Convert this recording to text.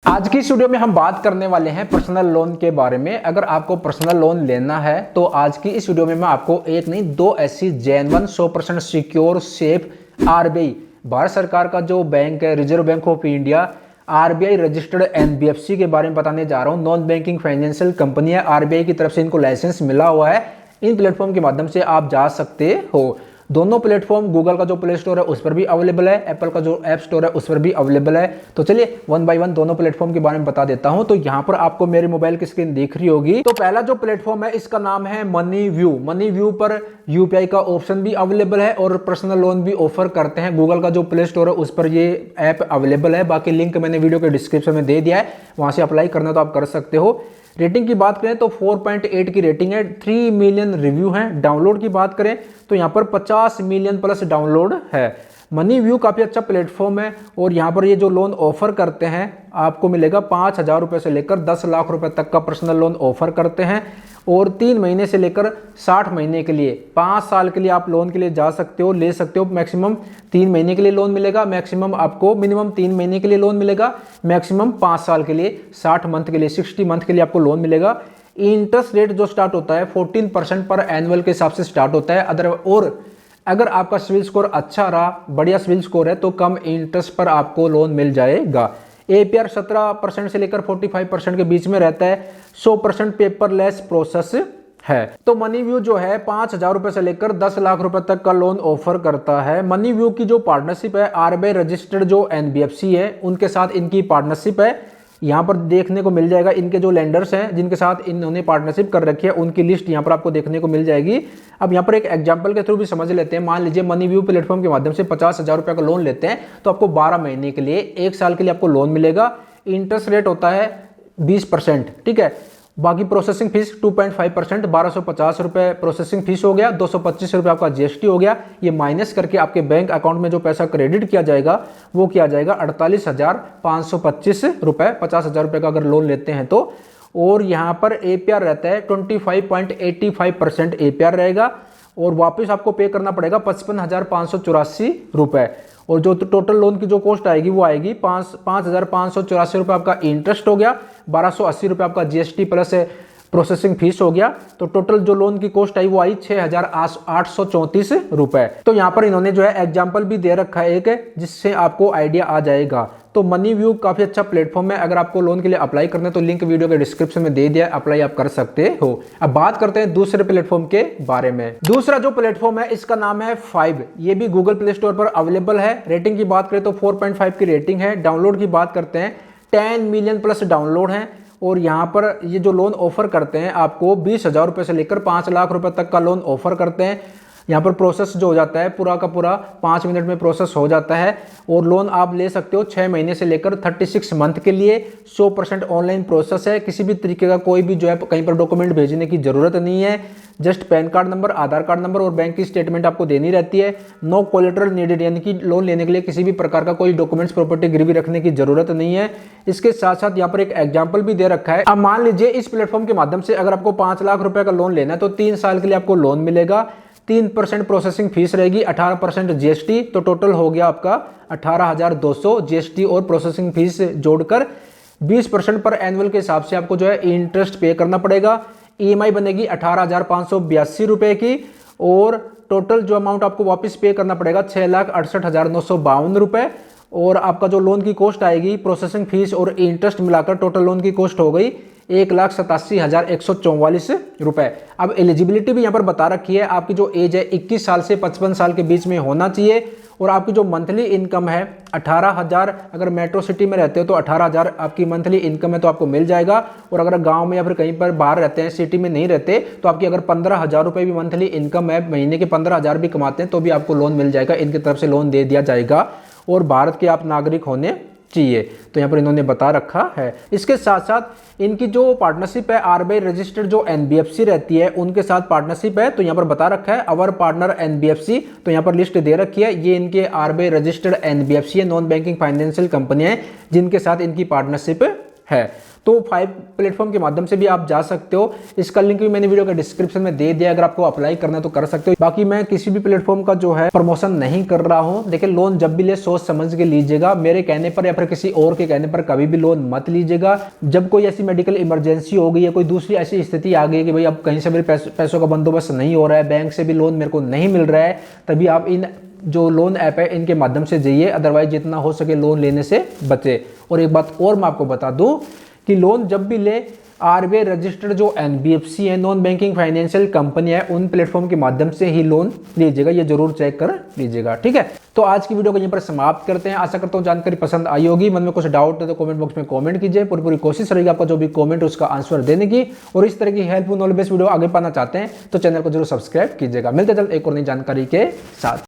आज की इस वीडियो में हम बात करने वाले हैं पर्सनल लोन के बारे में। अगर आपको पर्सनल लोन लेना है तो आज की इस वीडियो में मैं आपको एक नहीं दो ऐसी genuine 100% secure safe RBI Bharat सरकार का जो बैंक है reserve bank of India RBI registered NBFC के बारे में बताने जा रहा हूं। नॉन बैंकिंग फाइनेंशियल कंपनी है, आरबीआई की तरफ से इनको लाइसेंस मिला हुआ है। इन प्लेटफॉर्म के माध्यम से आप जा सकते हो। दोनों प्लेटफॉर्म गूगल का जो प्ले स्टोर है उस पर भी अवेलेबल है, एप्पल का जो ऐप स्टोर है उस पर भी अवेलेबल है। तो चलिए वन बाय वन दोनों प्लेटफॉर्म के बारे में बता देता हूं। तो यहाँ पर आपको मेरे मोबाइल की स्क्रीन दिख रही होगी। तो पहला जो प्लेटफॉर्म है इसका नाम है मनी व्यू। मनी व्यू पर यूपीआई का ऑप्शन भी अवेलेबल है और पर्सनल लोन भी ऑफर करते हैं। गूगल का जो प्ले स्टोर है उस पर ये ऐप अवेलेबल है। बाकी लिंक मैंने वीडियो के डिस्क्रिप्शन में दे दिया है, वहां से अप्लाई करना तो आप कर सकते हो। रेटिंग की बात करें तो 4.8 की रेटिंग है, 3 मिलियन रिव्यू हैं। डाउनलोड की बात करें तो यहाँ पर 50 मिलियन प्लस डाउनलोड है। मनी व्यू काफ़ी अच्छा प्लेटफॉर्म है और यहाँ पर ये जो लोन ऑफर करते हैं आपको मिलेगा 5,000 रुपये से लेकर 10 लाख रुपए तक का पर्सनल लोन ऑफर करते हैं। और 3 महीने से लेकर 60 महीने के लिए 5 साल के लिए आप लोन के लिए जा सकते हो, ले सकते हो। मैक्सिमम 3 महीने के लिए लोन मिलेगा, मैक्सिमम आपको मिनिमम 3 महीने के लिए लोन मिलेगा, मैक्सिमम 5 साल के लिए 60 मंथ के लिए 60 मंथ के लिए आपको लोन मिलेगा। इंटरेस्ट रेट जो स्टार्ट होता है 14% पर एनुअल के हिसाब से स्टार्ट होता है। और अगर आपका सिविल स्कोर अच्छा रहा, बढ़िया सिविल स्कोर है तो कम इंटरेस्ट पर आपको लोन मिल जाएगा। एपीआर 17% से लेकर 45% के बीच में रहता है। 100% पेपरलेस प्रोसेस है। तो मनी व्यू जो है 5,000 रुपए से लेकर 10 लाख रुपए तक का लोन ऑफर करता है। मनी व्यू की जो पार्टनरशिप है आरबीआई रजिस्टर्ड जो एनबीएफसी है उनके साथ इनकी पार्टनरशिप है। यहाँ पर देखने को मिल जाएगा इनके जो लेंडर्स हैं जिनके साथ इन्होंने पार्टनरशिप कर रखी है उनकी लिस्ट यहाँ पर आपको देखने को मिल जाएगी। अब यहाँ पर एक एग्जांपल के थ्रू भी समझ लेते हैं। मान लीजिए मनी व्यू प्लेटफॉर्म के माध्यम से 50,000 रुपये का लोन लेते हैं तो आपको 12 महीने के लिए 1 साल के लिए आपको लोन मिलेगा। इंटरेस्ट रेट होता है 20%, ठीक है। बाकी प्रोसेसिंग फीस 2.5%, 1250 रुपये प्रोसेसिंग फीस हो गया। 225 रुपये आपका जीएसटी हो गया। ये माइनस करके आपके बैंक अकाउंट में जो पैसा क्रेडिट किया जाएगा वो किया जाएगा 48,525 रुपये। 50,000 रुपये का अगर लोन लेते हैं तो। और यहाँ पर एपीआर रहता है 25.85% एपीआर रहेगा और वापस आपको पे करना पड़ेगा 55,584 रुपये। और जो टोटल लोन की जो कॉस्ट आएगी वो आएगी 5,584 रुपये आपका इंटरेस्ट हो गया, 1,280 रुपये आपका जीएसटी प्लस प्रोसेसिंग फीस हो गया। तो टोटल जो लोन की कॉस्ट आई वो आई 6,834 रुपये। तो यहाँ पर इन्होंने जो है एग्जाम्पल भी दे रखा है एक, जिससे आपको आइडिया आ जाएगा। तो मनी व्यू काफी अच्छा प्लेटफॉर्म है। अगर आपको लोन के लिए अप्लाई करना है तो लिंक वीडियो के डिस्क्रिप्शन में दे दिया, अप्लाई आप कर सकते हो। अब बात करते हैं दूसरे प्लेटफॉर्म के बारे में। दूसरा जो प्लेटफॉर्म है इसका नाम है 5। ये भी गूगल प्ले स्टोर पर अवेलेबल है। रेटिंग की बात करें तो 4.5 की रेटिंग है। डाउनलोड की बात करते हैं 10 मिलियन प्लस डाउनलोड है। और यहाँ पर ये जो लोन ऑफर करते हैं आपको 20,000 रुपये से लेकर 5 लाख रुपए तक का लोन ऑफर करते हैं। यहाँ पर प्रोसेस जो हो जाता है पूरा का पूरा 5 मिनट में प्रोसेस हो जाता है। और लोन आप ले सकते हो 6 महीने से लेकर 36 मंथ के लिए। 100% ऑनलाइन प्रोसेस है। किसी भी तरीके का कोई भी जो है कहीं पर डॉक्यूमेंट भेजने की जरूरत नहीं है। जस्ट पैन कार्ड नंबर, आधार कार्ड नंबर और बैंक की स्टेटमेंट आपको देनी रहती है। नो कोलेटरल नीडेड, यानी कि लोन लेने के लिए किसी भी प्रकार का कोई डॉक्यूमेंट्स प्रॉपर्टी गिरवी रखने की जरूरत नहीं है। इसके साथ साथ यहाँ पर एक एग्जांपल भी दे रखा है। अब मान लीजिए इस प्लेटफॉर्म के माध्यम से अगर आपको 5 लाख रुपए का लोन लेना है तो 3 साल के लिए आपको लोन मिलेगा। 3% प्रोसेसिंग फीस रहेगी, 18% जीएसटी। तो टोटल हो गया आपका 18,200 जीएसटी और प्रोसेसिंग फीस जोड़कर 20% पर एनुअल के हिसाब से आपको जो है इंटरेस्ट पे करना पड़ेगा। ईएमआई बनेगी 18,582 रुपए की और टोटल जो अमाउंट आपको वापस पे करना पड़ेगा 6,68,952 रुपए। और आपका जो लोन की कॉस्ट आएगी प्रोसेसिंग फीस और इंटरेस्ट मिलाकर टोटल लोन की कॉस्ट हो गई 1,87,144 रुपए। अब एलिजिबिलिटी भी यहाँ पर बता रखी है। आपकी जो एज है 21 साल से 55 साल के बीच में होना चाहिए। और आपकी जो मंथली इनकम है 18,000, अगर मेट्रो सिटी में रहते हो तो 18,000 आपकी मंथली इनकम है तो आपको मिल जाएगा। और अगर गांव में या फिर कहीं पर बाहर रहते हैं, सिटी में नहीं रहते, तो आपकी अगर 15,000 रुपये भी मंथली इनकम है, महीने के 15,000 भी कमाते हैं तो भी आपको लोन मिल जाएगा। इनकी तरफ से लोन दे दिया जाएगा। और भारत के आप नागरिक होने चाहिए, तो यहाँ पर इन्होंने बता रखा है। इसके साथ साथ इनकी जो पार्टनरशिप है आरबीआई रजिस्टर्ड जो एनबीएफसी रहती है उनके साथ पार्टनरशिप है। तो यहाँ पर बता रखा है अवर पार्टनर एनबीएफसी, तो यहाँ पर लिस्ट दे रखी है। ये इनके आरबीआई रजिस्टर्ड एनबीएफसी है, नॉन बैंकिंग फाइनेंशियल कंपनी है जिनके साथ इनकी पार्टनरशिप है। तो 5 प्लेटफॉर्म के माध्यम से भी आप जा सकते हो। इसका लिंक भी मैंने वीडियो के डिस्क्रिप्शन में दे दिया, अगर आपको अप्लाई करना है तो कर सकते हो। बाकी मैं किसी भी प्लेटफॉर्म का जो है प्रमोशन नहीं कर रहा हूं। देखिए, लोन जब भी ले सोच समझ के लीजिएगा, मेरे कहने पर या फिर किसी और के कहने पर कभी भी लोन मत लीजिएगा। जब कोई ऐसी मेडिकल इमरजेंसी हो गई है, कोई दूसरी ऐसी स्थिति आ गई है कि भाई अब कहीं से मेरे पैसों का बंदोबस्त नहीं हो रहा है, बैंक से भी लोन मेरे को नहीं मिल रहा है, तभी आप इन जो लोन ऐप है इनके माध्यम से जाइए। अदरवाइज जितना हो सके लोन लेने से बचे। और एक बात और मैं आपको बता दूं कि लोन जब भी ले, आरबीआई रजिस्टर्ड जो एनबीएफसी है, नॉन बैंकिंग फाइनेंशियल कंपनी है, उन प्लेटफॉर्म के माध्यम से ही लोन लीजिएगा। ये जरूर चेक कर लीजिएगा, ठीक है। तो आज की वीडियो को यहीं पर समाप्त करते हैं। आशा करता हूं जानकारी पसंद आई होगी। मन में कुछ डाउट है तो कमेंट बॉक्स में कमेंट कीजिए। पूरी कोशिश रहेगी आपका जो भी कमेंट उसका आंसर देने की। और इस तरह की हेल्पफुल नॉलेज बेस्ड वीडियो आगे पाना चाहते हैं तो चैनल को जरूर सब्सक्राइब कीजिएगा। मिलते जल्द एक और नई जानकारी के साथ।